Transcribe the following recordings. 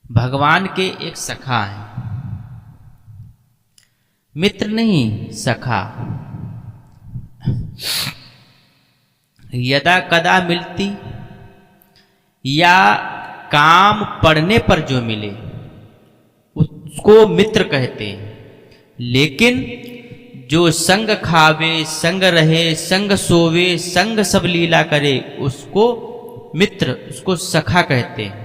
भगवान के एक सखा हैं, मित्र नहीं सखा। यदा कदा मिलती या काम पड़ने पर जो मिले उसको मित्र कहते हैं, लेकिन जो संग खावे, संग रहे, संग सोवे, संग सब लीला करे, उसको मित्र, उसको सखा कहते हैं।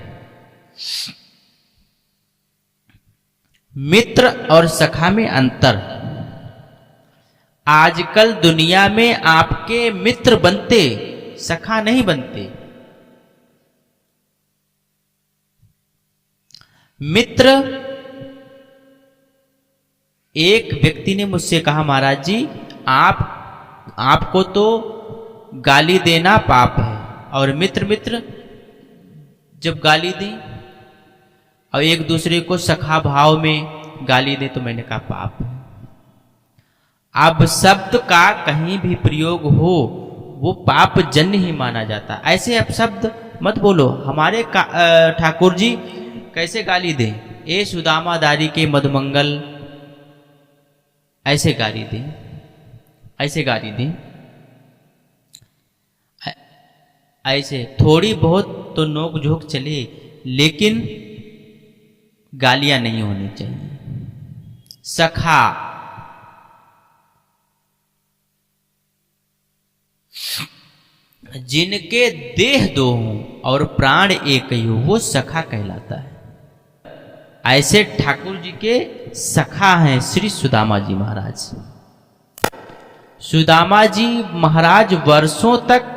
मित्र और सखा में अंतर। आजकल दुनिया में आपके मित्र बनते, सखा नहीं बनते। मित्र, एक व्यक्ति ने मुझसे कहा, महाराज जी आपको तो गाली देना पाप है, और मित्र जब गाली दी और एक दूसरे को सखा भाव में गाली दे तो मैंने कहा पाप है। अब शब्द का कहीं भी प्रयोग हो वो पाप जन्य ही माना जाता। ऐसे अब शब्द मत बोलो। हमारे ठाकुर जी कैसे गाली दें, ए सुदामादारी के मधुमंगल, ऐसे गाली दें, ऐसे गाली दें, ऐसे थोड़ी बहुत तो नोक झोंक चले, लेकिन गालियां नहीं होनी चाहिए। सखा, जिनके देह दो हों और प्राण एक ही हो, वो सखा कहलाता है। ऐसे ठाकुर जी के सखा हैं श्री सुदामा जी महाराज। सुदामा जी महाराज वर्षों तक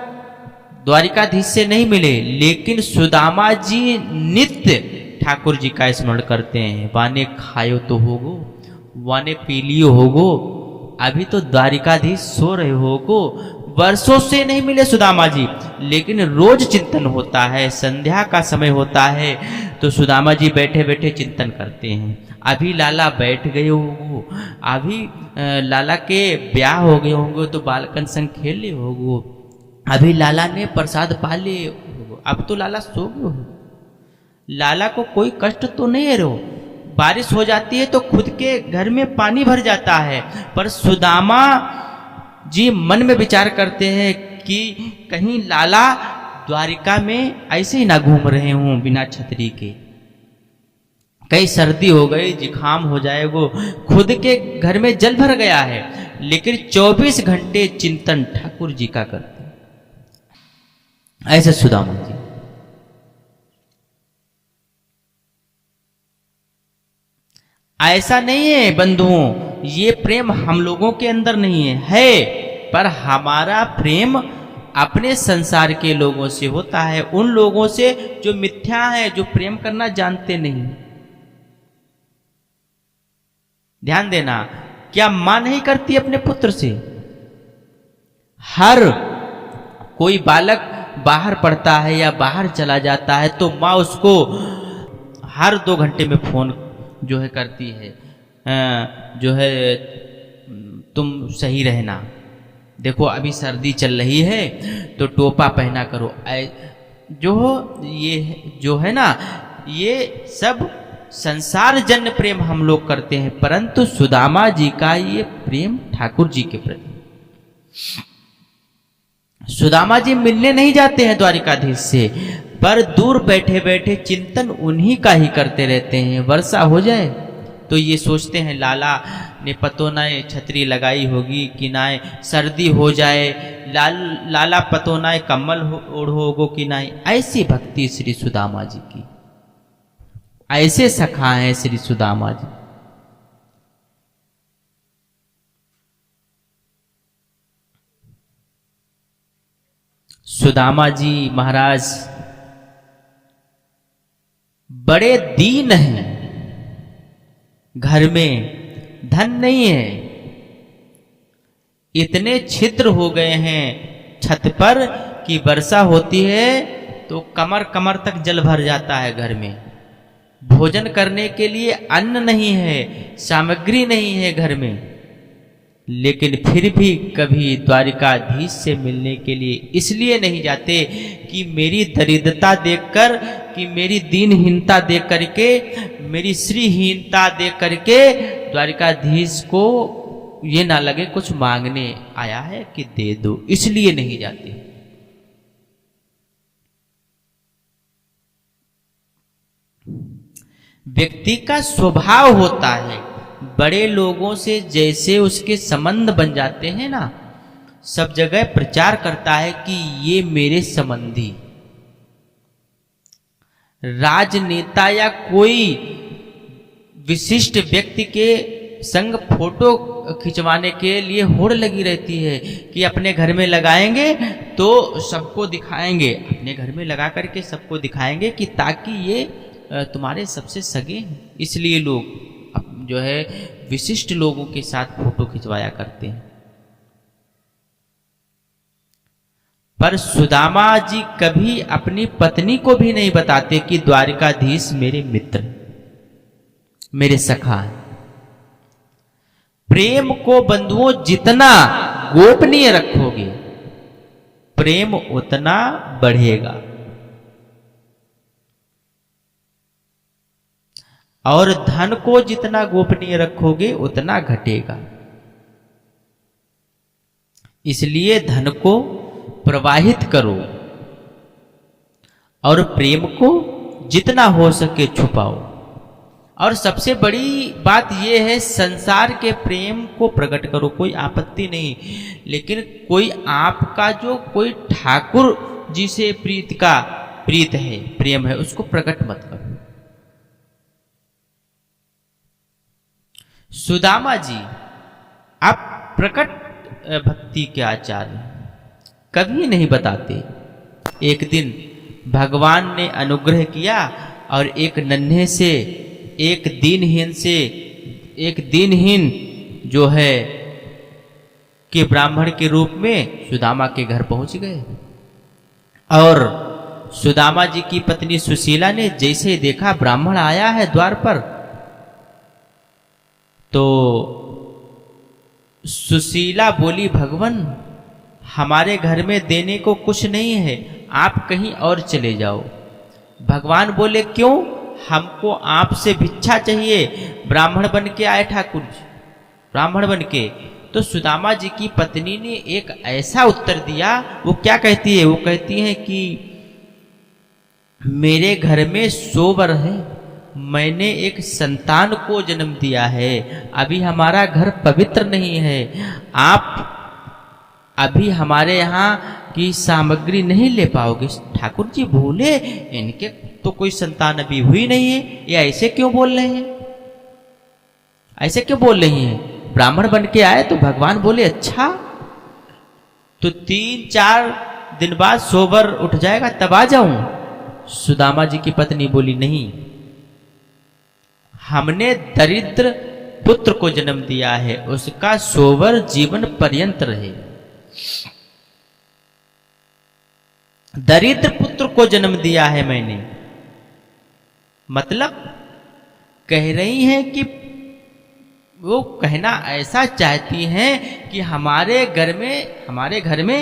द्वारिकाधीश से नहीं मिले, लेकिन सुदामा जी नित्य ठाकुर जी का स्मरण करते हैं। वाने खायो तो होगो, वाने पी लियो होगो, अभी तो द्वारिकाधीश सो रहे होगो। वर्षों से नहीं मिले सुदामा जी, लेकिन रोज चिंतन होता है। संध्या का समय होता है तो सुदामा जी बैठे बैठे चिंतन करते हैं। अभी लाला बैठ गए होंगे, अभी लाला के ब्याह हो गए होंगे तो बालकन संग खेल ले होगो, अभी लाला ने प्रसाद पा लिए, अब तो लाला सो गए हो। लाला को कोई कष्ट तो नहीं है। रो बारिश हो जाती है तो खुद के घर में पानी भर जाता है, पर सुदामा जी मन में विचार करते हैं कि कहीं लाला द्वारिका में ऐसे ही ना घूम रहे हों बिना छतरी के, कहीं सर्दी हो गई, जुकाम हो जाएगा। खुद के घर में जल भर गया है, लेकिन 24 घंटे चिंतन ठाकुर जी का करते हैं। ऐसे सुदामा जी। ऐसा नहीं है बंधुओं, ये प्रेम हम लोगों के अंदर नहीं है, पर हमारा प्रेम अपने संसार के लोगों से होता है, उन लोगों से जो मिथ्या है, जो प्रेम करना जानते नहीं। ध्यान देना, क्या मां नहीं करती अपने पुत्र से? हर कोई बालक बाहर पढ़ता है या बाहर चला जाता है तो माँ उसको हर 2 घंटे में फोन जो है करती है, जो है तुम सही रहना, देखो अभी सर्दी चल रही है तो टोपा पहना करो। जो है ना, ये सब संसार जन्य प्रेम हम लोग करते हैं, परंतु सुदामा जी का ये प्रेम ठाकुर जी के प्रति। सुदामा जी मिलने नहीं जाते हैं द्वारिकाधीश से, पर दूर बैठे बैठे चिंतन उन्हीं का ही करते रहते हैं। वर्षा हो जाए तो ये सोचते हैं लाला ने पतो ना छतरी लगाई होगी कि ना, सर्दी हो जाए लाला पतो ना कम्बल ओढ़ोगो कि ना। ऐसी भक्ति श्री सुदामा जी की, ऐसे सखा हैं श्री सुदामा जी। सुदामा जी महाराज बड़े दीन हैं, घर में धन नहीं है, इतने छिद्र हो गए हैं छत पर कि वर्षा होती है तो कमर कमर तक जल भर जाता है घर में। भोजन करने के लिए अन्न नहीं है, सामग्री नहीं है घर में, लेकिन फिर भी कभी द्वारिकाधीश से मिलने के लिए इसलिए नहीं जाते कि मेरी दरिद्रता देखकर कि मेरी दीनहीनता देख करके, मेरी श्रीहीनता देख करके द्वारिकाधीश को ये ना लगे कुछ मांगने आया है कि दे दो, इसलिए नहीं जाती। व्यक्ति का स्वभाव होता है, बड़े लोगों से जैसे उसके संबंध बन जाते हैं ना, सब जगह प्रचार करता है कि ये मेरे संबंधी। राजनेता या कोई विशिष्ट व्यक्ति के संग फोटो खिंचवाने के लिए होड़ लगी रहती है कि अपने घर में लगाएंगे तो सबको दिखाएंगे, अपने घर में लगा करके सबको दिखाएंगे कि ताकि ये तुम्हारे सबसे सगे हैं। इसलिए लोग जो है विशिष्ट लोगों के साथ फोटो खिंचवाया करते हैं। पर सुदामा जी कभी अपनी पत्नी को भी नहीं बताते कि द्वारिकाधीश मेरे मित्र, मेरे सखा हैं। प्रेम को बंधुओं जितना गोपनीय रखोगे, प्रेम उतना बढ़ेगा, और धन को जितना गोपनीय रखोगे उतना घटेगा। इसलिए धन को प्रवाहित करो और प्रेम को जितना हो सके छुपाओ। और सबसे बड़ी बात यह है, संसार के प्रेम को प्रकट करो, कोई आपत्ति नहीं, लेकिन कोई आपका जो कोई ठाकुर जी से प्रीत है, प्रेम है, उसको प्रकट मत करो। सुदामा जी आप प्रकट भक्ति के आचार्य कभी नहीं बताते। एक दिन भगवान ने अनुग्रह किया और एक नन्हे से, एक दीनहीन जो है कि ब्राह्मण के रूप में सुदामा के घर पहुंच गए। और सुदामा जी की पत्नी सुशीला ने जैसे देखा ब्राह्मण आया है द्वार पर, तो सुशीला बोली, भगवान हमारे घर में देने को कुछ नहीं है, आप कहीं और चले जाओ। भगवान बोले, क्यों? हमको आपसे भिक्षा चाहिए, ब्राह्मण बन के आए ठाकुर जी, ब्राह्मण बन के। तो सुदामा जी की पत्नी ने एक ऐसा उत्तर दिया, वो क्या कहती है? वो कहती है कि मेरे घर में 100 वर है, मैंने एक संतान को जन्म दिया है, अभी हमारा घर पवित्र नहीं है, आप अभी हमारे यहाँ की सामग्री नहीं ले पाओगे। ठाकुर जी बोले, इनके तो कोई संतान अभी हुई नहीं है, ये ऐसे क्यों बोल रहे हैं, ऐसे क्यों बोल रही हैं? ब्राह्मण बन के आए तो भगवान बोले, अच्छा तो 3-4 दिन बाद 100 वर उठ जाएगा तब आ जाऊं। सुदामा जी की पत्नी बोली, नहीं, हमने दरिद्र पुत्र को जन्म दिया है, उसका 100 वर जीवन पर्यंत रहे। दरिद्र पुत्र को जन्म दिया है मैंने, मतलब कह रही हैं कि वो कहना ऐसा चाहती हैं कि हमारे घर में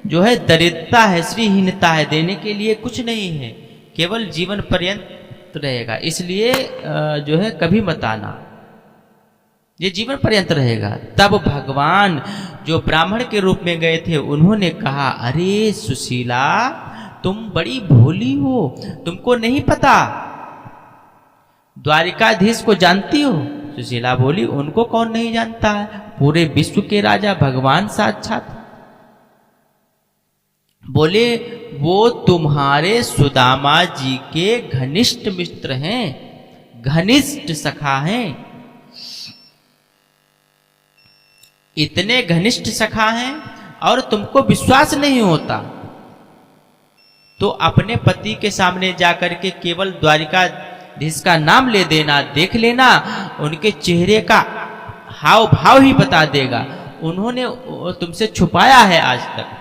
जो है दरिद्रता है, श्रीहीनता है, देने के लिए कुछ नहीं है, केवल जीवन पर्यंत रहेगा, इसलिए जो है कभी मत आना, ये जीवन पर्यंत रहेगा। तब भगवान जो ब्राह्मण के रूप में गए थे उन्होंने कहा, अरे सुशीला तुम बड़ी भोली हो, तुमको नहीं पता द्वारिकाधीश को जानती हो? सुशीला बोली, उनको कौन नहीं जानता है, पूरे विश्व के राजा भगवान साक्षात। बोले, वो तुम्हारे सुदामा जी के घनिष्ठ मित्र हैं, घनिष्ठ सखा हैं, इतने घनिष्ठ सखा हैं और तुमको विश्वास नहीं होता तो अपने पति के सामने जाकर के केवल द्वारिकाधीश का नाम ले देना, देख लेना, उनके चेहरे का हाव भाव ही बता देगा। उन्होंने तुमसे छुपाया है आज तक,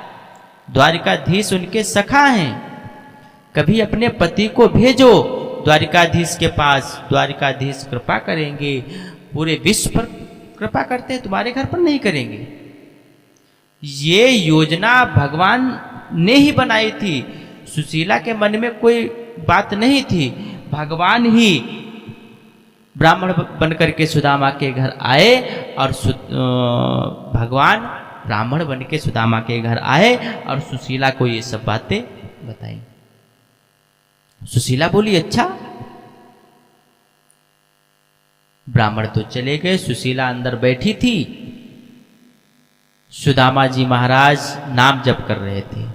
द्वारिकाधीश उनके सखा हैं। कभी अपने पति को भेजो द्वारिकाधीश के पास, द्वारिकाधीश कृपा करेंगे, पूरे विश्व पर कृपा करते हैं, तुम्हारे घर पर नहीं करेंगे। ये योजना भगवान ने ही बनाई थी। सुशीला के मन में कोई बात नहीं थी, भगवान ही ब्राह्मण बनकर के सुदामा के घर आए और भगवान ब्राह्मण बन के सुदामा के घर आए और सुशीला को ये सब बातें बताई। सुशीला बोली अच्छा। ब्राह्मण तो चले गए, सुशीला अंदर बैठी थी। सुदामा जी महाराज नाम जप कर रहे थे।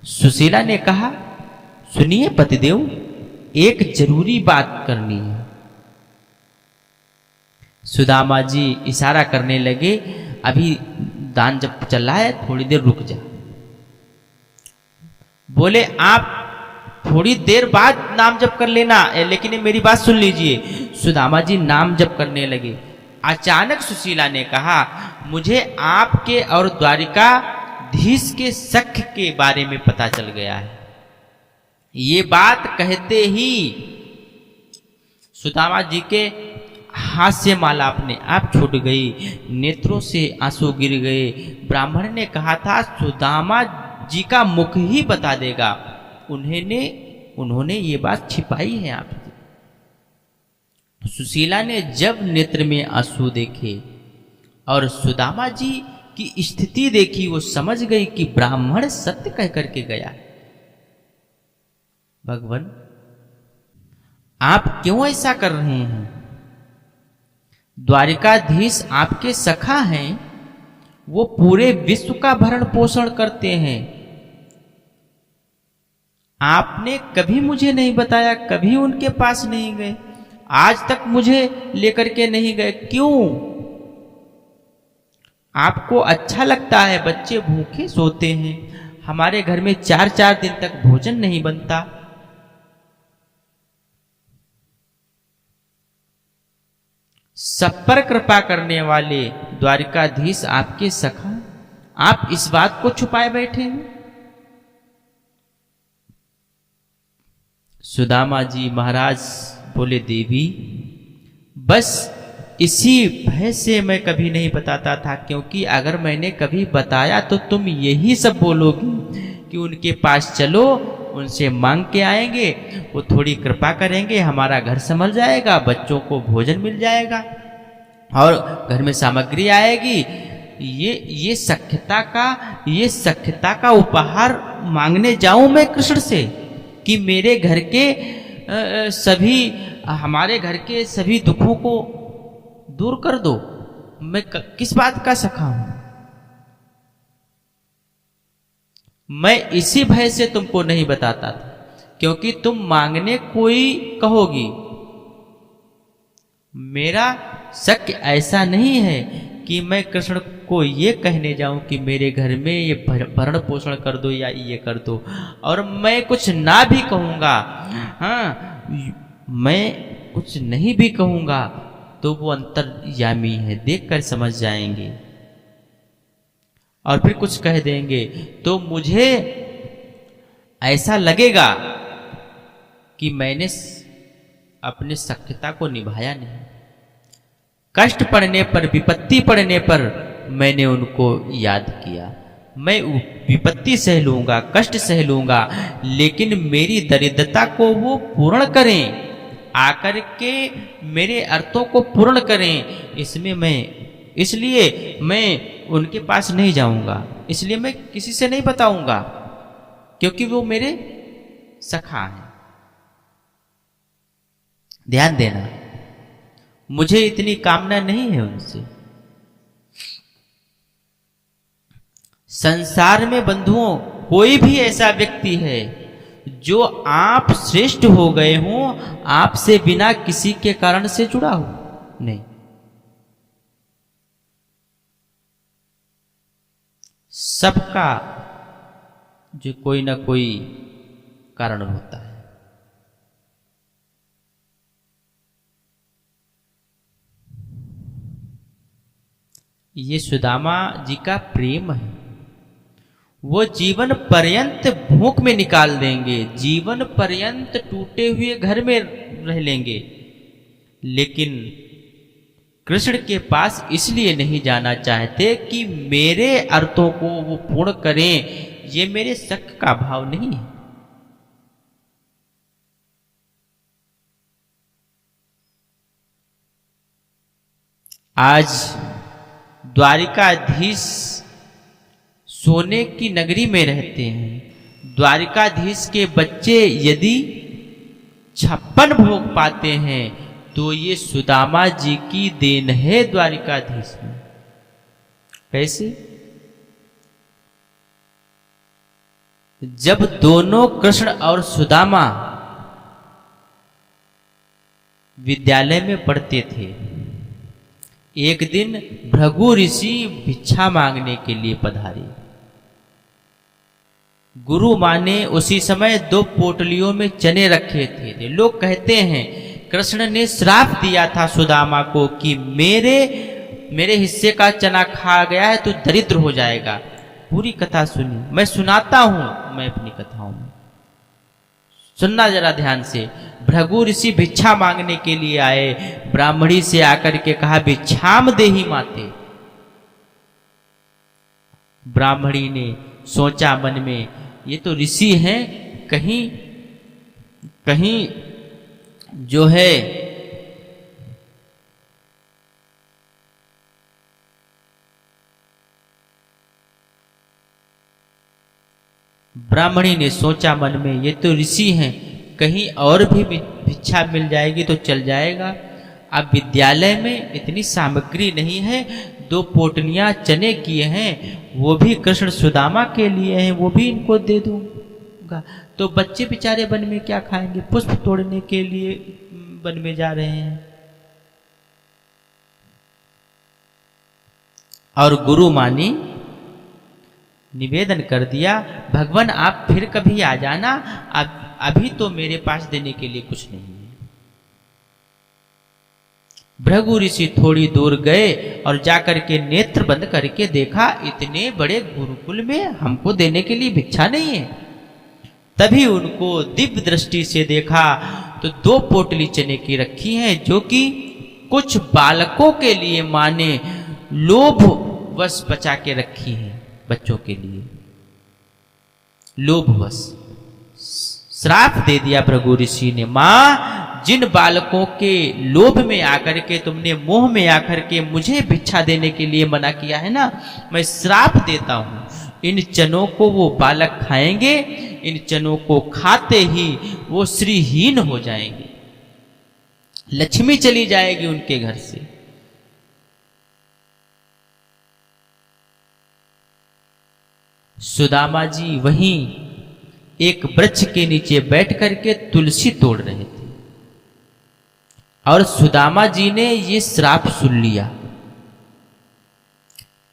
सुशीला ने कहा सुनिए पतिदेव, एक जरूरी बात करनी है। सुदामा जी इशारा करने लगे, अभी दान जप चल रहा है, थोड़ी देर रुक जा। बोले आप थोड़ी देर बाद नाम जप कर लेना, लेकिन मेरी बात सुन लीजिए। सुदामा जी नाम जप करने लगे। अचानक सुशीला ने कहा मुझे आपके और द्वारिकाधीश के सख्य के बारे में पता चल गया है। ये बात कहते ही सुदामा जी के हास्य माला अपने आप छूट गई, नेत्रों से आंसू गिर गए। ब्राह्मण ने कहा था सुदामा जी का मुख ही बता देगा, उन्होंने ये बात छिपाई है आपसे। सुशीला ने जब नेत्र में आंसू देखे और सुदामा जी की स्थिति देखी, वो समझ गई कि ब्राह्मण सत्य कह करके गया। भगवान आप क्यों ऐसा कर रहे हैं? द्वारिकाधीश आपके सखा हैं, वो पूरे विश्व का भरण पोषण करते हैं। आपने कभी मुझे नहीं बताया, कभी उनके पास नहीं गए, आज तक मुझे लेकर के नहीं गए, क्यों? आपको अच्छा लगता है, बच्चे भूखे सोते हैं, हमारे घर में 4-4 दिन तक भोजन नहीं बनता। सब पर कृपा करने वाले द्वारिकाधीश आपके सखा, आप इस बात को छुपाए बैठे हैं। सुदामा जी महाराज बोले देवी बस इसी भय से मैं कभी नहीं बताता था, क्योंकि अगर मैंने कभी बताया तो तुम यही सब बोलोगी कि उनके पास चलो, उनसे मांग के आएंगे, वो थोड़ी कृपा करेंगे, हमारा घर संभल जाएगा, बच्चों को भोजन मिल जाएगा और घर में सामग्री आएगी। ये सख्यता का उपहार मांगने जाऊं मैं कृष्ण से कि मेरे घर के हमारे घर के सभी दुखों को दूर कर दो। मैं किस बात का सखा हूं? मैं इसी भय से तुमको नहीं बताता था, क्योंकि तुम मांगने कोई कहोगी। मेरा शक ऐसा नहीं है कि मैं कृष्ण को ये कहने जाऊं कि मेरे घर में ये भरण पोषण कर दो या ये कर दो, और मैं कुछ ना भी कहूंगा, हाँ मैं कुछ नहीं भी कहूंगा तो वो अंतर्यामी है, देखकर समझ जाएंगे और फिर कुछ कह देंगे तो मुझे ऐसा लगेगा कि मैंने अपने सख्यता को निभाया नहीं। कष्ट पड़ने पर, विपत्ति पड़ने पर मैंने उनको याद किया। मैं विपत्ति सह लूंगा, कष्ट सह लूंगा, लेकिन मेरी दरिद्रता को वो पूर्ण करें, आकर के मेरे अर्थों को पूर्ण करें। इसलिए मैं उनके पास नहीं जाऊंगा, इसलिए मैं किसी से नहीं बताऊंगा, क्योंकि वो मेरे सखा हैं। ध्यान देना, मुझे इतनी कामना नहीं है उनसे। संसार में बंधुओं कोई भी ऐसा व्यक्ति है जो आप श्रेष्ठ हो गए हों, आपसे बिना किसी के कारण से जुड़ा हो नहीं। सबका जो कोई ना कोई कारण होता है। ये सुदामा जी का प्रेम है, वो जीवन पर्यंत भूख में निकाल देंगे, जीवन पर्यंत टूटे हुए घर में रह लेंगे, लेकिन कृष्ण के पास इसलिए नहीं जाना चाहते कि मेरे अर्थों को वो पूर्ण करें। ये मेरे शक का भाव नहीं है। आज द्वारिकाधीश सोने की नगरी में रहते हैं। द्वारिकाधीश के बच्चे यदि 56 भोग पाते हैं तो ये सुदामा जी की देन है द्वारिकाधीश में। कैसे? जब दोनों कृष्ण और सुदामा विद्यालय में पढ़ते थे, एक दिन भृगु ऋषि भिक्षा मांगने के लिए पधारे। गुरु माँ ने उसी समय 2 पोटलियों में चने रखे थे। लोग कहते हैं कृष्ण ने श्राप दिया था सुदामा को कि मेरे हिस्से का चना खा गया है तो दरिद्र हो जाएगा। पूरी कथा सुनी, मैं सुनाता हूं, मैं अपनी कथाओं में, सुनना जरा ध्यान से। भृगु ऋषि भिक्षा मांगने के लिए आए। ब्राह्मणी से आकर के कहा भिक्षाम देहि माते। ब्राह्मणी ने सोचा मन में ये तो ऋषि हैं, कहीं कहीं जो है ब्राह्मणी ने सोचा मन में ये तो ऋषि हैं, कहीं और भी भिक्षा मिल जाएगी तो चल जाएगा। अब विद्यालय में इतनी सामग्री नहीं है, 2 पोटलियां चने किए हैं, वो भी कृष्ण सुदामा के लिए हैं, वो भी इनको दे दूंगा। तो बच्चे बेचारे वन में क्या खाएंगे? पुष्प तोड़ने के लिए वन में जा रहे हैं। और गुरु मानी निवेदन कर दिया, भगवान आप फिर कभी आ जाना, अभी तो मेरे पास देने के लिए कुछ नहीं है। भृगु ऋषि थोड़ी दूर गए और जाकर के नेत्र बंद करके देखा इतने बड़े गुरुकुल में हमको देने के लिए भिक्षा नहीं है। तभी उनको दिव्य दृष्टि से देखा तो 2 पोटली चने की रखी हैं, जो कि कुछ बालकों के लिए मां ने लोभवश बचा के रखी है। बच्चों के लिए लोभवश श्राप दे दिया भृगु ऋषि ने। मां, जिन बालकों के लोभ में आकर के तुमने, मोह में आकर के मुझे भिक्षा देने के लिए मना किया है ना, मैं श्राप देता हूं, इन चनों को वो बालक खाएंगे, इन चनों को खाते ही वो श्रीहीन हो जाएंगे, लक्ष्मी चली जाएगी उनके घर से। सुदामा जी वहीं एक वृक्ष के नीचे बैठ करके तुलसी तोड़ रहे थे और सुदामा जी ने ये श्राप सुन लिया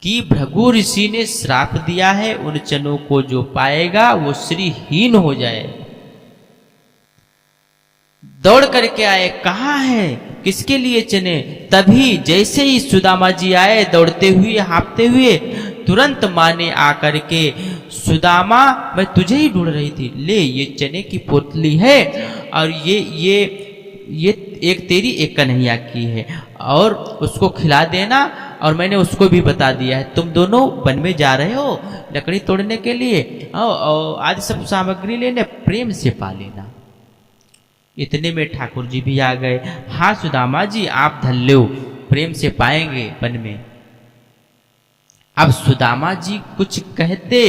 कि भृगु ऋषि ने श्राप दिया है, उन चनों को जो पाएगा वो श्रीहीन हो जाए। दौड़ करके आए, कहाँ है, किसके लिए चने? तभी जैसे ही सुदामा जी आए दौड़ते हुए, हाँफते हुए, तुरंत मां ने आकर के, सुदामा मैं तुझे ही ढूंढ रही थी, ले ये चने की पोटली है और ये एक तेरी एक कन्हैया की है और उसको खिला देना, और मैंने उसको भी बता दिया है तुम दोनों वन में जा रहे हो लकड़ी तोड़ने के लिए, आज सब सामग्री लेने, प्रेम से पा लेना। इतने में ठाकुर जी भी आ गए। हाँ सुदामा जी आप धन्य हो, प्रेम से पाएंगे वन में। अब सुदामा जी कुछ कहते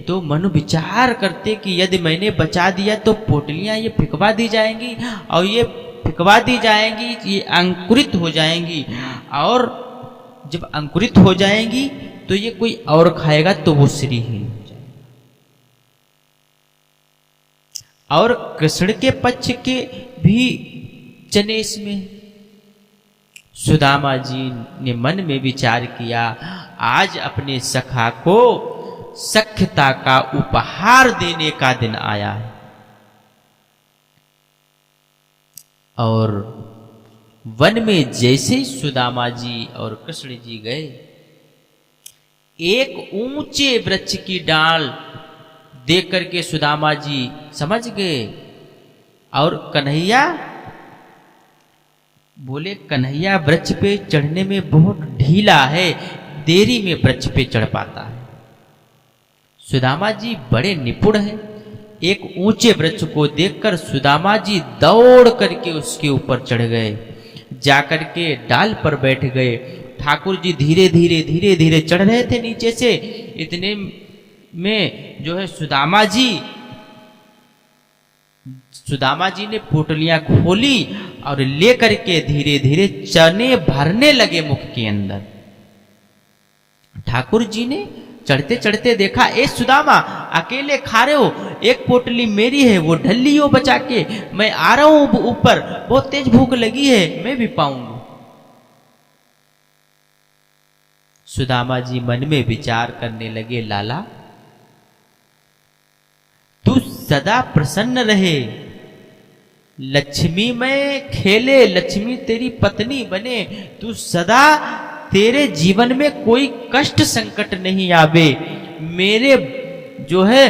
तो मनु विचार करते कि यदि मैंने बचा दिया तो पोटलियां ये फिकवा दी जाएंगी, और ये फिकवा दी जाएंगी, ये अंकुरित हो जाएंगी, और जब अंकुरित हो जाएंगी तो ये कोई और खाएगा तो वो श्रीहीन हो जाएगा। और कृष्ण के पक्ष के भी चने इसमें। सुदामा जी ने मन में विचार किया, आज अपने सखा को सख्यता का उपहार देने का दिन आया है। और वन में जैसे ही सुदामा जी और कृष्ण जी गए, एक ऊंचे वृक्ष की डाल देख करके सुदामा जी समझ गए, और कन्हैया बोले, कन्हैया वृक्ष पे चढ़ने में बहुत ढीला है, देरी में वृक्ष पे चढ़ पाता है। सुदामा जी बड़े निपुण हैं। एक ऊंचे वृक्ष को देखकर सुदामा जी दौड़ करके उसके ऊपर चढ़ गए, जाकर के डाल पर बैठ गए ठाकुर जी धीरे धीरे चढ़ रहे थे नीचे से। इतने में जो है सुदामा जी ने पोटलियां खोली और लेकर के धीरे धीरे चने भरने लगे मुख के अंदर। ठाकुर जी ने चढ़ते चढ़ते देखा, ए सुदामा अकेले खा रहे हो, एक पोटली मेरी है, वो ढल लियो बचा के, मैं आ रहा हूं ऊपर, बहुत तेज भूख लगी है, मैं भी पाऊंगा। सुदामा जी मन में विचार करने लगे, लाला तू सदा प्रसन्न रहे, लक्ष्मी में खेले, लक्ष्मी तेरी पत्नी बने, तू सदा, तेरे जीवन में कोई कष्ट संकट नहीं आवे, मेरे जो है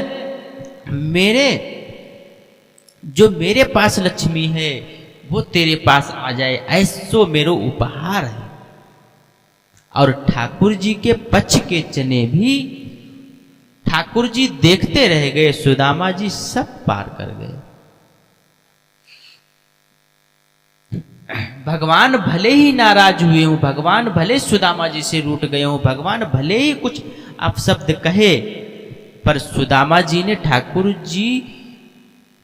मेरे पास लक्ष्मी है वो तेरे पास आ जाए, ऐसो मेरो उपहार है। और ठाकुर जी के पक्ष के चने भी ठाकुर जी देखते रह गए, सुदामा जी सब पार कर गए। भगवान भले ही नाराज हुए हूं, भगवान भले सुदामा जी से रूठ गए हूं, भगवान भले ही कुछ अपशब्द कहे, पर सुदामा जी ने ठाकुर जी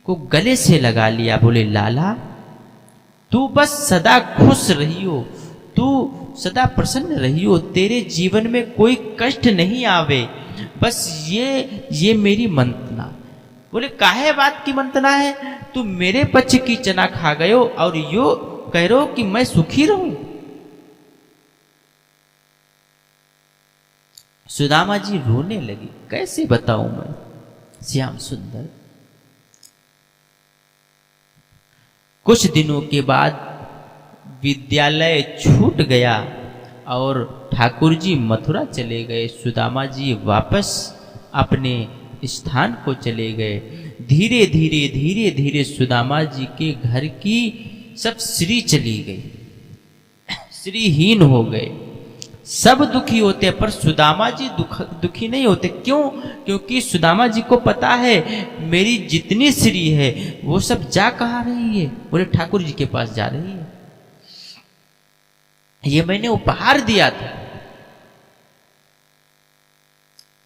को गले से लगा लिया। बोले, लाला तू बस सदा खुश रहियो, तू सदा प्रसन्न रहियो, तेरे जीवन में कोई कष्ट नहीं आवे, बस ये मेरी मंतना। बोले, काहे बात की मंतना है, तू मेरे पक्ष की चना खा गयो और यो कह रहे हो कि मैं सुखी रहूं। सुदामा जी रोने लगी, कैसे बताऊं मैं, श्याम सुंदर। कुछ दिनों के बाद विद्यालय छूट गया और ठाकुर जी मथुरा चले गए, सुदामा जी वापस अपने स्थान को चले गए। धीरे धीरे सुदामा जी के घर की सब श्री चली गई, श्रीहीन हो गए। सब दुखी होते पर सुदामा जी दुखी नहीं होते। क्यों? क्योंकि सुदामा जी को पता है मेरी जितनी श्री है वो सब जा कहाँ रही है। बोले, ठाकुर जी के पास जा रही है, ये मैंने उपहार दिया था।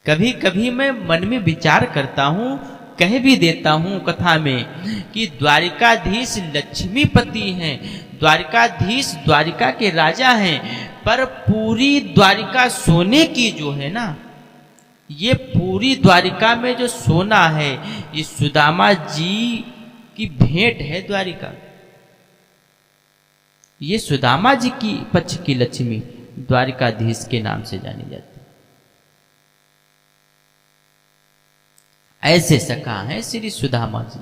कभी कभी मैं मन में विचार करता हूं, कह भी देता हूं कथा में कि द्वारिकाधीश लक्ष्मीपति हैं, द्वारिकाधीश द्वारिका के राजा हैं, पर पूरी द्वारिका सोने की जो है ना, ये पूरी द्वारिका में जो सोना है ये सुदामा जी की भेंट है। द्वारिका ये सुदामा जी की पक्ष की लक्ष्मी द्वारिकाधीश के नाम से जानी जाती है। ऐसे सखा है श्री सुदामा जी।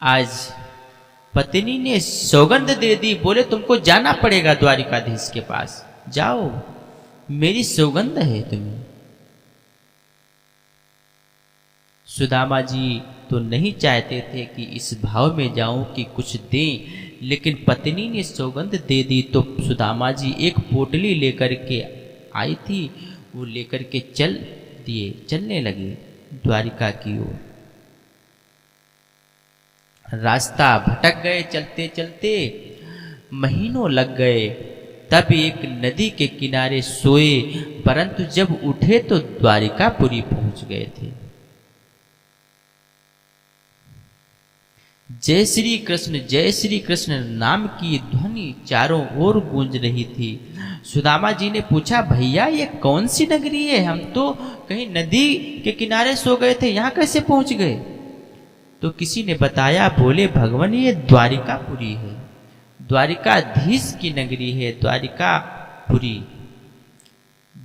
आज पत्नी ने सौगंध दे दी, बोले तुमको जाना पड़ेगा द्वारिकाधीश के पास, जाओ, मेरी सौगंध है तुम्हें। सुदामा जी तो नहीं चाहते थे कि इस भाव में जाऊं कि कुछ दें, लेकिन पत्नी ने सौगंध दे दी तो सुदामा जी एक पोटली लेकर के आई थी, वो लेकर के चलने लगे द्वारिका की ओर। रास्ता भटक गए, चलते चलते महीनों लग गए। तब एक नदी के किनारे सोए, परंतु जब उठे तो द्वारिकापुरी पहुंच गए थे। जय श्री कृष्ण नाम की ध्वनि चारों ओर गूंज रही थी। सुदामा जी ने पूछा, भैया ये कौन सी नगरी है, हम तो कहीं नदी के किनारे सो गए थे, यहाँ कैसे पहुंच गए? तो किसी ने बताया, बोले भगवान ये द्वारिकापुरी है, द्वारिकाधीश की नगरी है द्वारिकापुरी।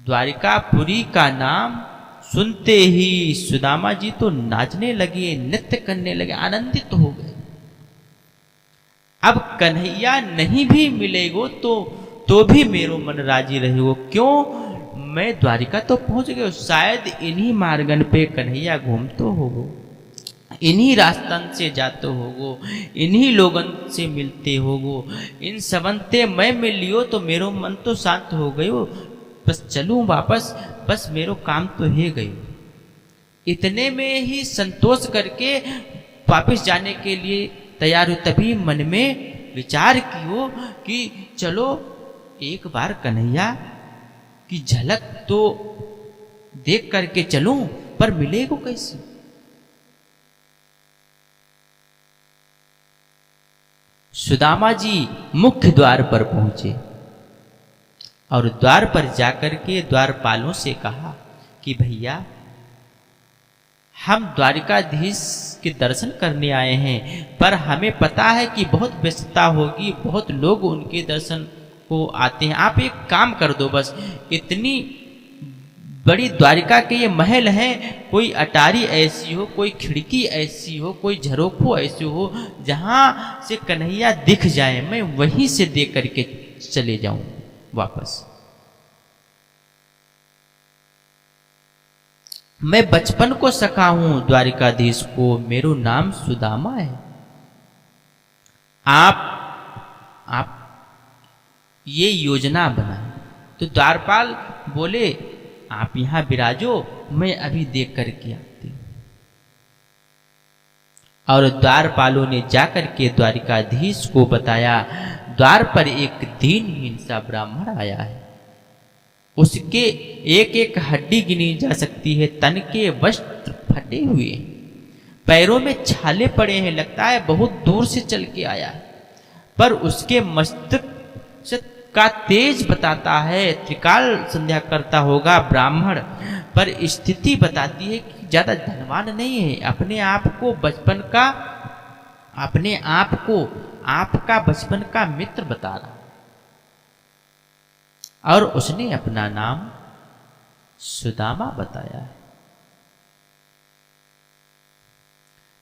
द्वारिकापुरी का नाम सुनते ही सुदामा जी तो नाचने लगे, नृत्य करने लगे, आनंदित हो गए। अब कन्हैया नहीं भी मिलेगो तो भी मेरो मन राजी रहेगो। क्यों? मैं द्वारिका तो पहुंच गयो, शायद इन्हीं मार्गन पे कन्हैया घूमतो होगो, इन्हीं रास्तन से जाते होगो, इन्हीं लोगन से मिलते होगो, इन सबंते मैं मिल लियो तो मेरो मन तो शांत हो गयो, बस चलूं वापस, बस मेरो काम तो है गयो। इतने में ही संतोष करके वापस जाने के लिए तैयार हुई। तभी मन में विचार कियो कि चलो एक बार कन्हैया की झलक तो देख करके चलूं, पर मिलेगो कैसे। सुदामा जी मुख्य द्वार पर पहुंचे और द्वार पर जाकर के द्वारपालों से कहा कि भैया हम द्वारिकाधीश के दर्शन करने आए हैं, पर हमें पता है कि बहुत व्यस्तता होगी, बहुत लोग उनके दर्शन को आते हैं। आप एक काम कर दो, बस इतनी बड़ी द्वारिका के ये महल हैं, कोई अटारी ऐसी हो, कोई खिड़की ऐसी हो, कोई झरोखो ऐसी हो जहां से कन्हैया दिख जाए, मैं वहीं से देख करके चले जाऊं वापस। मैं बचपन को सखा हूं द्वारिकाधीश को, मेरो नाम सुदामा है। आप ये योजना बनाए। तो द्वारपाल बोले आप यहां विराजो, मैं अभी देख करके आती हूं। और द्वारपालों ने जाकर के द्वारिकाधीश को बताया, द्वार पर एक दीनहीन सा ब्राह्मण आया है, उसके एक एक हड्डी गिनी जा सकती है, तन के वस्त्र फटे हुए, पैरों में छाले पड़े हैं, लगता है बहुत दूर से चल के आया है, पर उसके मस्तक का तेज बताता है त्रिकाल संध्या करता होगा ब्राह्मण, पर स्थिति बताती है कि ज्यादा धनवान नहीं है। अपने आप को आपका बचपन का मित्र बता रहा, और उसने अपना नाम सुदामा बताया है।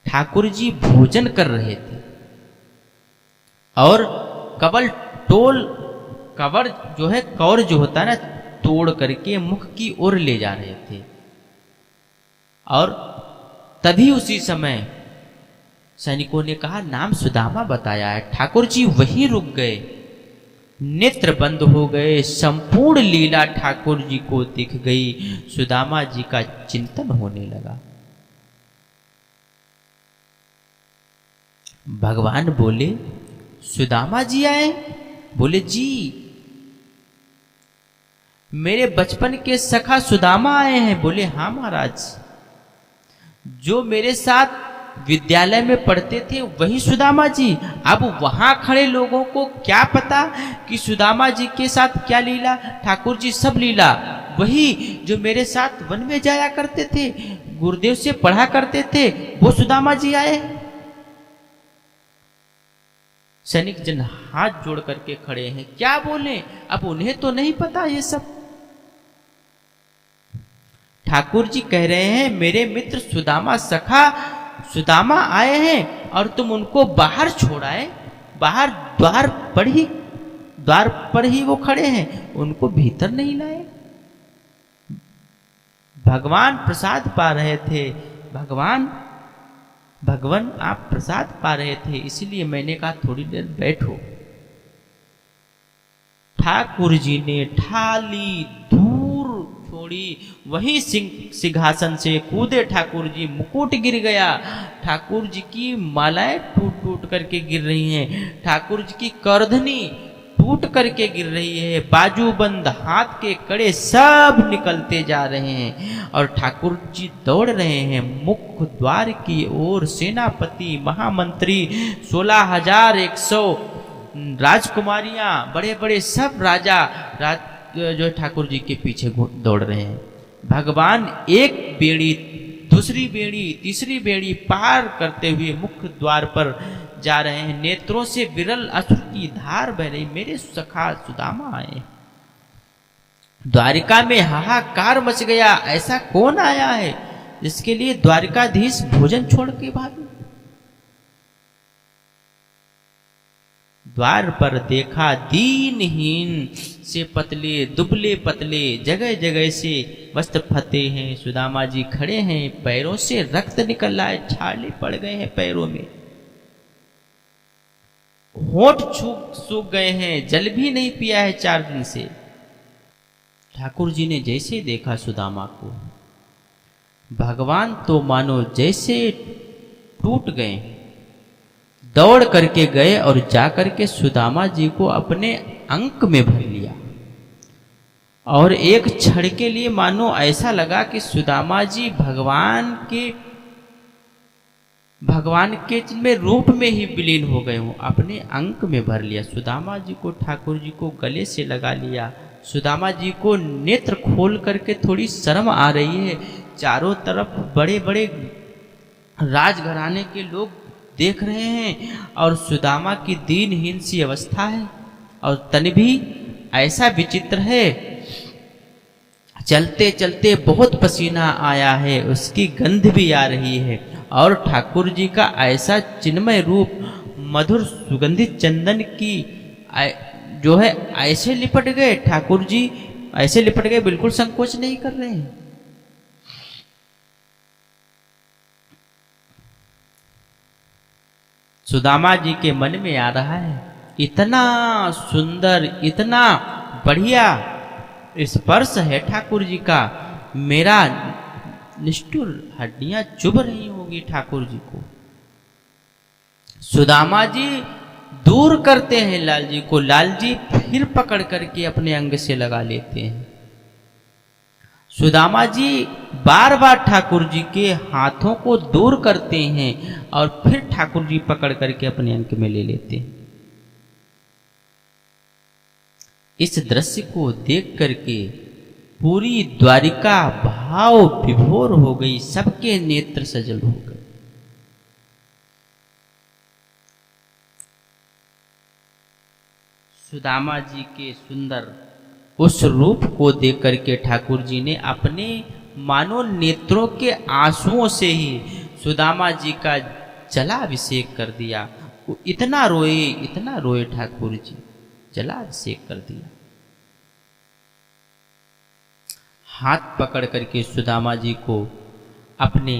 ठाकुर जी भोजन कर रहे थे और कवर जो है, कौर जो होता है ना, तोड़ करके मुख की ओर ले जा रहे थे। और तभी उसी समय सैनिकों ने कहा नाम सुदामा बताया है। ठाकुर जी वहीं रुक गए, नेत्र बंद हो गए, संपूर्ण लीला ठाकुर जी को दिख गई। सुदामा जी का चिंतन होने लगा। भगवान बोले सुदामा जी आए? बोले जी, मेरे बचपन के सखा सुदामा आए हैं। बोले हाँ महाराज, जो मेरे साथ विद्यालय में पढ़ते थे वही सुदामा जी। अब वहां खड़े लोगों को क्या पता कि सुदामा जी के साथ क्या लीला। ठाकुर जी सब लीला वही जो मेरे साथ वन में जाया करते थे, गुरुदेव से पढ़ा करते थे, वो सुदामा जी आए। सैनिक जन हाथ जोड़ करके खड़े हैं, क्या बोले, अब उन्हें तो नहीं पता ये सब। ठाकुर जी कह रहे हैं मेरे मित्र सुदामा सखा सुदामा आए हैं और तुम उनको बाहर छोड़ाए, बाहर द्वार पर ही वो खड़े हैं, उनको भीतर नहीं लाए। भगवान प्रसाद पा रहे थे, भगवान आप प्रसाद पा रहे थे, इसलिए मैंने कहा थोड़ी देर बैठो। ठाकुर जी ने ठाली दूर छोड़ी, वही सिंहासन से कूदे ठाकुर जी, मुकुट गिर गया, ठाकुर जी की मालाएं टूट टूट करके गिर रही हैं, ठाकुर जी की करधनी टूट करके गिर रही है, बाजूबंद हाथ के कड़े सब निकलते जा रहे हैं और ठाकुर जी दौड़ रहे हैं मुख्य द्वार की ओर। सेनापति, महामंत्री, 16,100 राजकुमारियां, बड़े बड़े सब राजा जो ठाकुर जी के पीछे दौड़ रहे हैं। भगवान एक बेड़ी, दूसरी बेड़ी, तीसरी बेड़ी पार करते हुए मुख्य द्वार पर जा रहे हैं। नेत्रों से विरल अश्रु की धार बह रही। मेरे सखा सुदामा आए। द्वारिका में हाहाकार मच गया। ऐसा कौन आया है जिसके लिए द्वारिकाधीश भोजन छोड़ के भागे। द्वार पर देखा दीनहीन से पतले दुबले पतले, जगह जगह से वस्त्र फते हैं। सुदामा जी खड़े हैं, पैरों से रक्त निकल रहा है, छाले पड़ गए हैं पैरों में, होंठ सूख गए हैं, जल भी नहीं पिया है 4 दिन से। ठाकुर जी ने जैसे देखा सुदामा को, भगवान तो मानो जैसे टूट गए, दौड़ करके गए और जा करके सुदामा जी को अपने अंक में भर लिया। और एक क्षण के लिए मानो ऐसा लगा कि सुदामा जी भगवान के में रूप में ही विलीन हो गए हों, अपने अंक में भर लिया। सुदामा जी को ठाकुर जी को गले से लगा लिया। सुदामा जी को नेत्र खोल करके थोड़ी शर्म आ रही है। चारों तरफ बड़े बड़े राजघराने के लोग देख रहे हैं और सुदामा की दीनहीन सी अवस्था है और तन भी ऐसा विचित्र है, चलते चलते बहुत पसीना आया है, उसकी गंध भी आ रही है। और ठाकुर जी का ऐसा चिन्मय रूप मधुर सुगंधित चंदन की जो है ऐसे लिपट गए, ठाकुर जी ऐसे लिपट गए, बिल्कुल संकोच नहीं कर रहे हैं। सुदामा जी के मन में आ रहा है, इतना सुंदर इतना बढ़िया स्पर्श है ठाकुर जी का, मेरा निष्ठुर हड्डियां चुभ रही होगी ठाकुर जी को। सुदामा जी दूर करते हैं लाल जी को, लाल जी फिर पकड़ करके अपने अंग से लगा लेते हैं। सुदामा जी बार बार ठाकुर जी के हाथों को दूर करते हैं और फिर ठाकुर जी पकड़ करके अपने अंक में ले लेते हैं। इस दृश्य को देख करके पूरी द्वारिका भाव विभोर हो गई, सबके नेत्र सजल हो गए। सुदामा जी के सुंदर उस रूप को देख करके ठाकुर जी ने अपने मानो नेत्रों के आंसुओं से ही सुदामा जी का जलाभिषेक कर दिया। वो इतना रोए ठाकुर जी, जलाभिषेक कर दिया। हाथ पकड़ करके सुदामा जी को अपने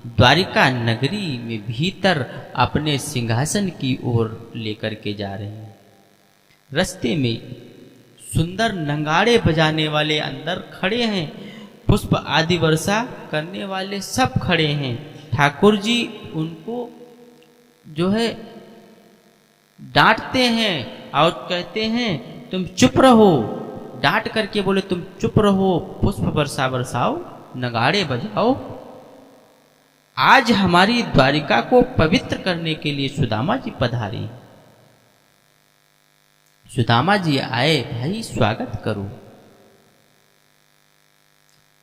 द्वारिका नगरी में भीतर अपने सिंहासन की ओर लेकर के जा रहे हैं। रास्ते में सुंदर नगाड़े बजाने वाले अंदर खड़े हैं, पुष्प आदि वर्षा करने वाले सब खड़े हैं। ठाकुर जी उनको जो है डांटते हैं और कहते हैं तुम चुप रहो, डांट करके बोले तुम चुप रहो, पुष्प वर्षा बरसाओ, नगाड़े बजाओ। आज हमारी द्वारिका को पवित्र करने के लिए सुदामा जी पधारे। सुदामा जी आए, भाई स्वागत करो।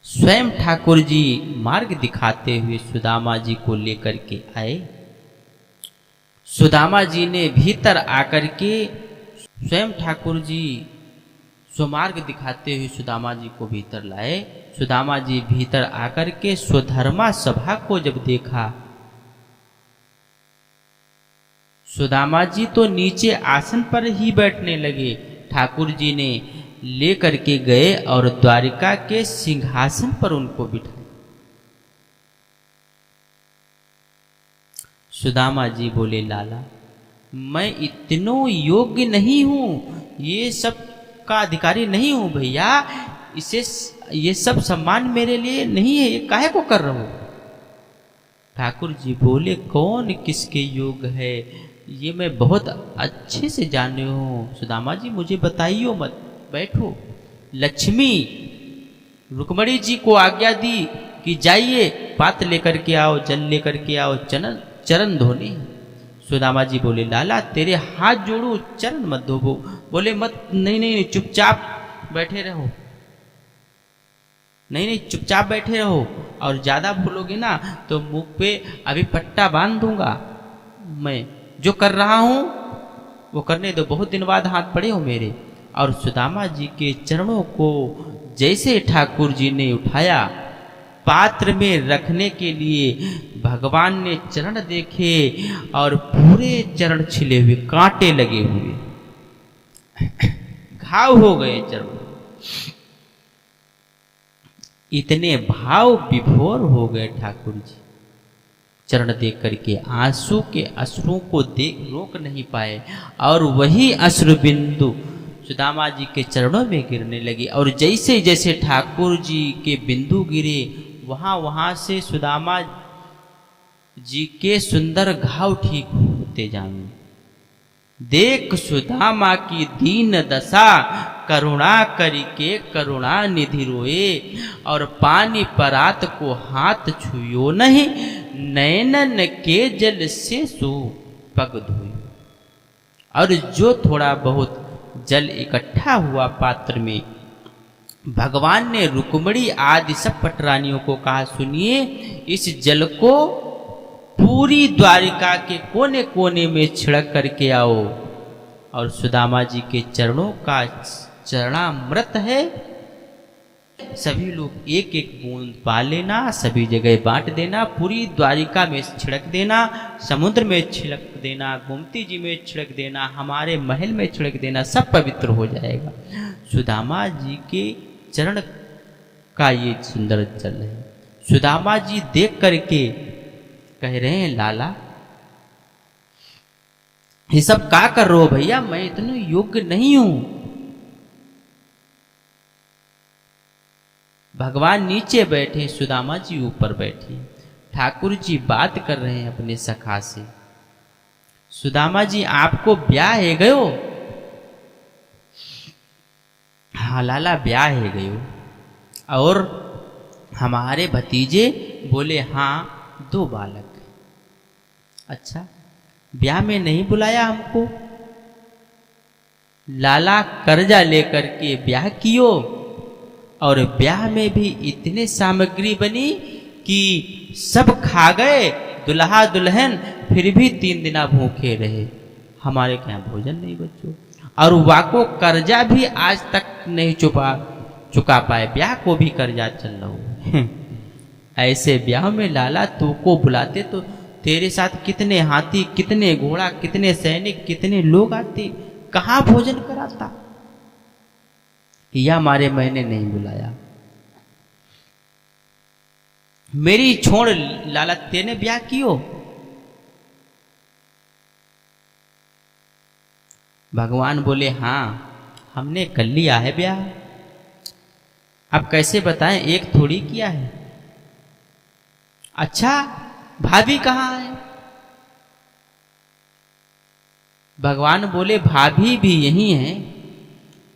स्वयं ठाकुर जी मार्ग दिखाते हुए सुदामा जी को लेकर के आए। सुदामा जी ने भीतर आकर के स्वयं ठाकुर जी स्वमार्ग दिखाते हुए सुदामा जी को भीतर लाए। सुदामा जी भीतर आकर के स्वधर्मा सभा को जब देखा, सुदामा जी तो नीचे आसन पर ही बैठने लगे। ठाकुर जी ने ले करके गए और द्वारिका के सिंहासन पर उनको बिठाया। सुदामा जी बोले, लाला मैं इतनो योग्य नहीं हूं, ये सब का अधिकारी नहीं हूं भैया, ये सब सम्मान मेरे लिए नहीं है, ये काहे को कर रहा हूं। ठाकुर जी बोले, कौन किसके योग्य है ये मैं बहुत अच्छे से जाने हूं। सुदामा जी मुझे बताइयो मत, बैठो। लक्ष्मी रुक्मणी जी को आज्ञा दी कि जाइए पात्र लेकर के आओ, जल लेकर के आओ, चरण धोने। सुदामा जी बोले, लाला तेरे हाथ जोड़ू, चरण मत धोबो। बोले मत, नहीं चुपचाप बैठे रहो, नहीं चुपचाप बैठे रहो, और ज्यादा बोलोगे ना तो मुंह पे अभी पट्टा बांध दूंगा। मैं जो कर रहा हूं वो करने दो, बहुत दिन बाद हाथ पड़े हो मेरे। और सुदामा जी के चरणों को जैसे ठाकुर जी ने उठाया, पात्र में रखने के लिए भगवान ne चरण देखे और पूरे चरण छिले हुए, कांटे लगे हुए, घाव हो गए चरण। इतने भाव विभोर हो गए ठाकुर जी चरण देख करके, आंसू के अश्रुओं को देख रोक नहीं पाए और वही अश्रु बिंदु सुदामा जी के चरणों में गिरने लगी। और जैसे जैसे ठाकुर जी के बिंदु गिरे, वहां से सुदामा जी के सुंदर घाव ठीक सुनते जाऊं। देख सुदामा की दीन दशा, करुणा करिके करुणा निधि रोए। और पानी परात को हाथ छुयो नहीं, नैनन के जल से सो पग धोए। और जो थोड़ा बहुत जल इकट्ठा हुआ पात्र में, भगवान ने रुक्मिणी आदि सब पटरानियों को कहा, सुनिए, इस जल को पूरी द्वारिका के कोने कोने में छिड़क करके आओ। और सुदामा जी के चरणों का चरणामृत है, सभी लोग एक एक बूंद पा लेना, सभी जगह बांट देना, पूरी द्वारिका में छिड़क देना, समुद्र में छिड़क देना, गोमती जी में छिड़क देना, हमारे महल में छिड़क देना, सब पवित्र हो जाएगा। सुदामा जी के चरण का ये सुंदर जल है। सुदामा जी देख करके कह रहे हैं, लाला ये सब क्या कर रहे हो भैया, मैं इतना योग्य नहीं हूं। भगवान नीचे बैठे, सुदामा जी ऊपर बैठे, ठाकुर जी बात कर रहे हैं अपने सखा से। सुदामा जी आपको ब्याह है गयो? हाँ लाला ब्याह है गयो। और हमारे भतीजे? बोले हाँ 2 बालक। अच्छा ब्याह में नहीं बुलाया हमको? लाला कर्जा लेकर के ब्याह कियो, और ब्याह में भी इतने सामग्री बनी कि सब खा गए दुल्हा दुल्हन, फिर भी 3 दिन भूखे रहे, हमारे क्या भोजन नहीं बचो। और वाको कर्जा भी आज तक नहीं चुका पाए, ब्याह को भी कर्जा चल रहा हो। ऐसे ब्याह में लाला तू को बुलाते तो तेरे साथ कितने हाथी, कितने घोड़ा, कितने सैनिक, कितने लोग आते, कहाँ भोजन कराता। या हमारे मैंने नहीं बुलाया। मेरी छोड़ लाला तेने ब्याह कियो? भगवान बोले हाँ हमने कर लिया है ब्याह। अब कैसे बताएं, एक थोड़ी किया है। अच्छा भाभी कहाँ है? भगवान बोले भाभी भी यही है।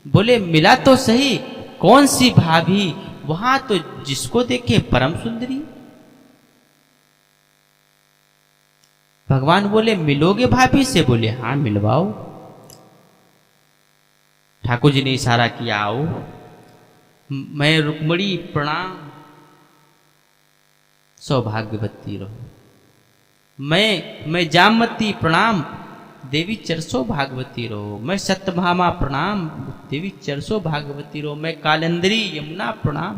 बोले मिला तो सही, कौन सी भाभी? वहां तो जिसको देखे परम सुंदरी। भगवान बोले मिलोगे भाभी से? बोले हाँ मिलवाओ। ठाकुर जी ने इशारा किया आओ। मैं रुक्मिणी प्रणाम, सौभाग्यवती रहो। मैं जामवती प्रणाम, देवी 400 भागवती रहो। मैं सत्यभामा प्रणाम, देवी 400 भागवती रहो। मैं कालंदरी यमुना प्रणाम,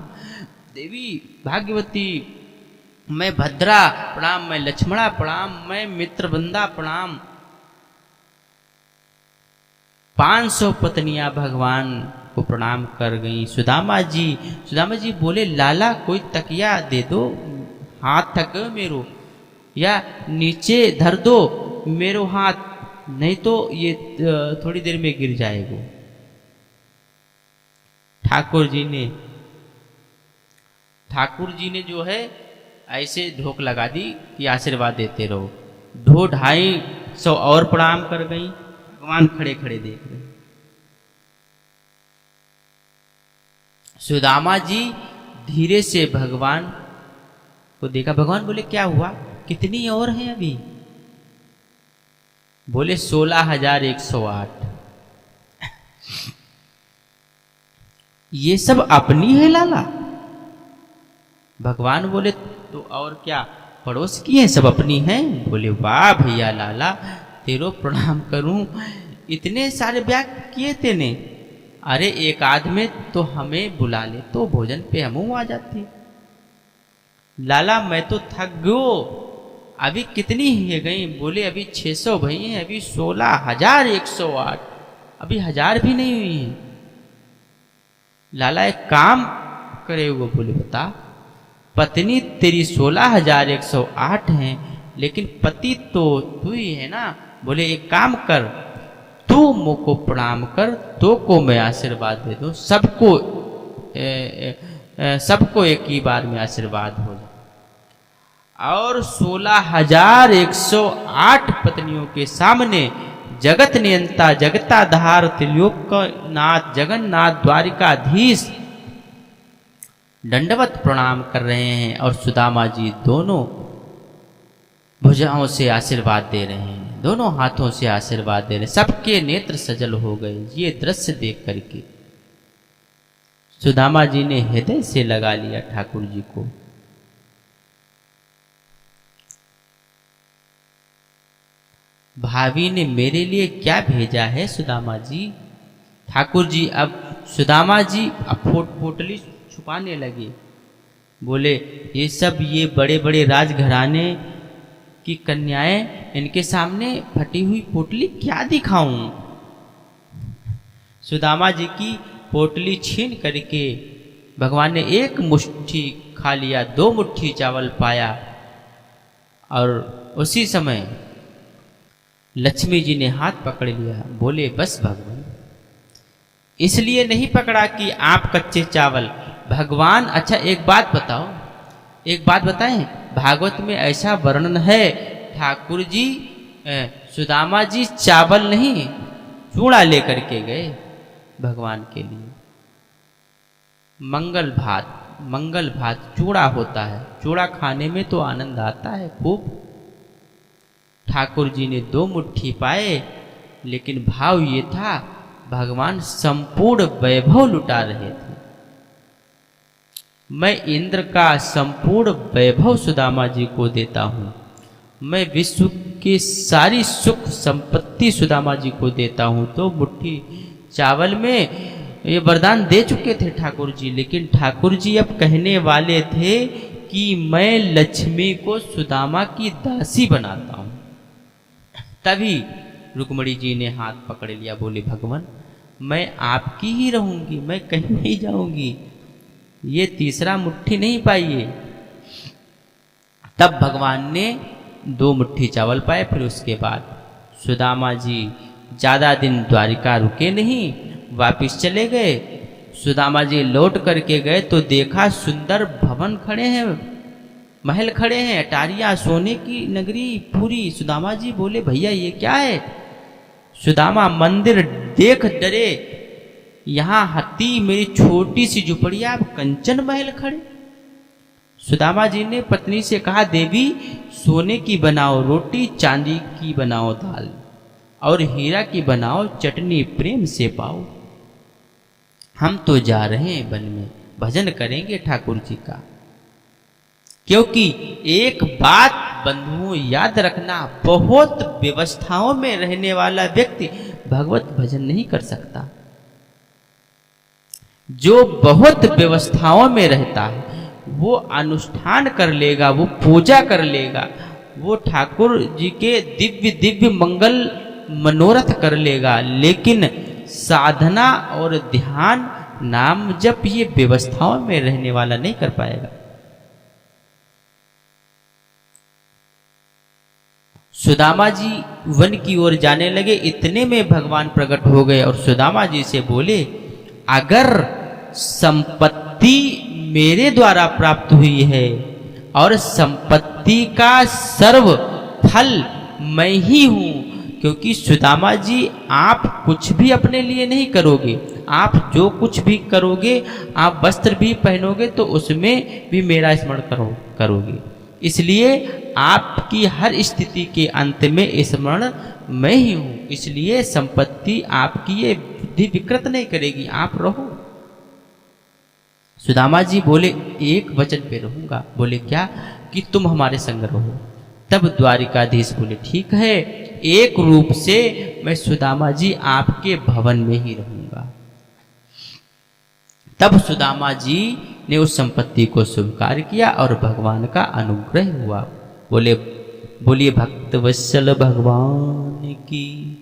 देवी भाग्यवती। मैं भद्रा प्रणाम, मैं लक्ष्मणा प्रणाम, मैं मित्रवृंदा प्रणाम। 500 पत्नियां भगवान को प्रणाम कर गई। सुदामा जी बोले लाला कोई तकिया दे दो, हाथ थक गए मेरो, या नीचे धर दो मेरो हाथ, नहीं तो ये थोड़ी देर में गिर जाएगा। ठाकुर जी ने जो है ऐसे ढोक लगा दी कि आशीर्वाद देते रहो। 200-250 और प्रणाम कर गई। भगवान खड़े खड़े देख रहे। सुदामा जी धीरे से भगवान को देखा। भगवान बोले क्या हुआ, कितनी और हैं अभी? बोले 16,108। ये सब अपनी है लाला? भगवान बोले तो और क्या पड़ोस की है, सब अपनी हैं? बोले वाह भैया लाला तेरो प्रणाम करूं, इतने सारे ब्याह किए तेने। अरे एक आध में तो हमें बुला ले तो भोजन पे हम आ जाते। लाला मैं तो थक गयो, अभी कितनी है गई? बोले अभी 600 भई हैं, अभी 16,108, अभी 1000 भी नहीं हुई है। लाला एक काम करे वो, बोले बता। पत्नी तेरी 16,108 हैं, लेकिन पति तो तू ही है ना। बोले एक काम कर, तू मुझको प्रणाम कर, तो को मैं आशीर्वाद दे दूं, सबको एक ही बार में आशीर्वाद हो जाए। और 16,108 पत्नियों के सामने जगत नियंता जगताधार त्रिलोकनाथ जगन्नाथ द्वारिकाधीश दंडवत प्रणाम कर रहे हैं और सुदामा जी दोनों भुजाओं से आशीर्वाद दे रहे हैं, दोनों हाथों से आशीर्वाद दे रहे हैं। सबके नेत्र सजल हो गए। ये दृश्य देख करके सुदामा जी ने हृदय से लगा लिया ठाकुर जी को। भाभी ने मेरे लिए क्या भेजा है सुदामा जी? ठाकुर जी अब सुदामा जी अब पोटली छुपाने लगे। बोले ये सब ये बड़े बड़े राजघराने की कन्याएं, इनके सामने फटी हुई पोटली क्या दिखाऊं? सुदामा जी की पोटली छीन करके भगवान ने एक मुट्ठी खा लिया, 2 मुट्ठी चावल पाया। और उसी समय लक्ष्मी जी ने हाथ पकड़ लिया। बोले बस भगवान, इसलिए नहीं पकड़ा कि आप कच्चे चावल। भगवान अच्छा एक बात बताओ, एक बात बताएं, भागवत में ऐसा वर्णन है ठाकुर जी सुदामा जी चावल नहीं चूड़ा लेकर के गए भगवान के लिए। मंगल भात चूड़ा होता है, चूड़ा खाने में तो आनंद आता है खूब। ठाकुर जी ने 2 मुट्ठी पाए, लेकिन भाव ये था भगवान संपूर्ण वैभव लुटा रहे थे। मैं इंद्र का संपूर्ण वैभव सुदामा जी को देता हूँ, मैं विश्व की सारी सुख संपत्ति सुदामा जी को देता हूँ। तो मुट्ठी चावल में ये वरदान दे चुके थे ठाकुर जी, लेकिन ठाकुर जी अब कहने वाले थे कि मैं लक्ष्मी को सुदामा की दासी बनाता हूँ। तभी रुक्मणी जी ने हाथ पकड़ लिया। बोले भगवान मैं आपकी ही रहूंगी, मैं कहीं नहीं जाऊंगी, ये तीसरा मुट्ठी नहीं पाइए। तब भगवान ने 2 मुट्ठी चावल पाए। फिर उसके बाद सुदामा जी ज्यादा दिन द्वारिका रुके नहीं, वापिस चले गए। सुदामा जी लौट करके गए तो देखा सुंदर भवन खड़े हैं, महल खड़े हैं, अटारियां, सोने की नगरी पूरी। सुदामा जी बोले भैया ये क्या है? सुदामा मंदिर देख डरे, यहाँ हत्ती मेरी छोटी सी झुपड़िया, कंचन महल खड़े। सुदामा जी ने पत्नी से कहा देवी सोने की बनाओ रोटी, चांदी की बनाओ दाल, और हीरा की बनाओ चटनी, प्रेम से पाओ। हम तो जा रहे हैं वन में, भजन करेंगे ठाकुर जी का। क्योंकि एक बात बंधुओं याद रखना, बहुत व्यवस्थाओं में रहने वाला व्यक्ति भगवत भजन नहीं कर सकता। जो बहुत व्यवस्थाओं में रहता है वो अनुष्ठान कर लेगा, वो पूजा कर लेगा, वो ठाकुर जी के दिव्य दिव्य मंगल मनोरथ कर लेगा, लेकिन साधना और ध्यान नाम जप ये व्यवस्थाओं में रहने वाला नहीं कर पाएगा। सुदामा जी वन की ओर जाने लगे, इतने में भगवान प्रकट हो गए और सुदामा जी से बोले अगर संपत्ति मेरे द्वारा प्राप्त हुई है और संपत्ति का सर्व फल मैं ही हूं, क्योंकि सुदामा जी आप कुछ भी अपने लिए नहीं करोगे, आप जो कुछ भी करोगे, आप वस्त्र भी पहनोगे तो उसमें भी मेरा स्मरण करोगे। इसलिए आपकी हर स्थिति के अंत में स्मरण मैं ही हूं, इसलिए संपत्ति आपकी ये बुद्धि विकृत नहीं करेगी, आप रहो। सुदामा जी बोले एक वचन पे रहूंगा। बोले क्या? कि तुम हमारे संग रहो। तब द्वारिकाधीश बोले ठीक है, एक रूप से मैं सुदामा जी आपके भवन में ही रहूंगा। तब सुदामा जी ने उस संपत्ति को स्वीकार किया और भगवान का अनुग्रह हुआ। बोलिए भक्त वत्सल भगवान की।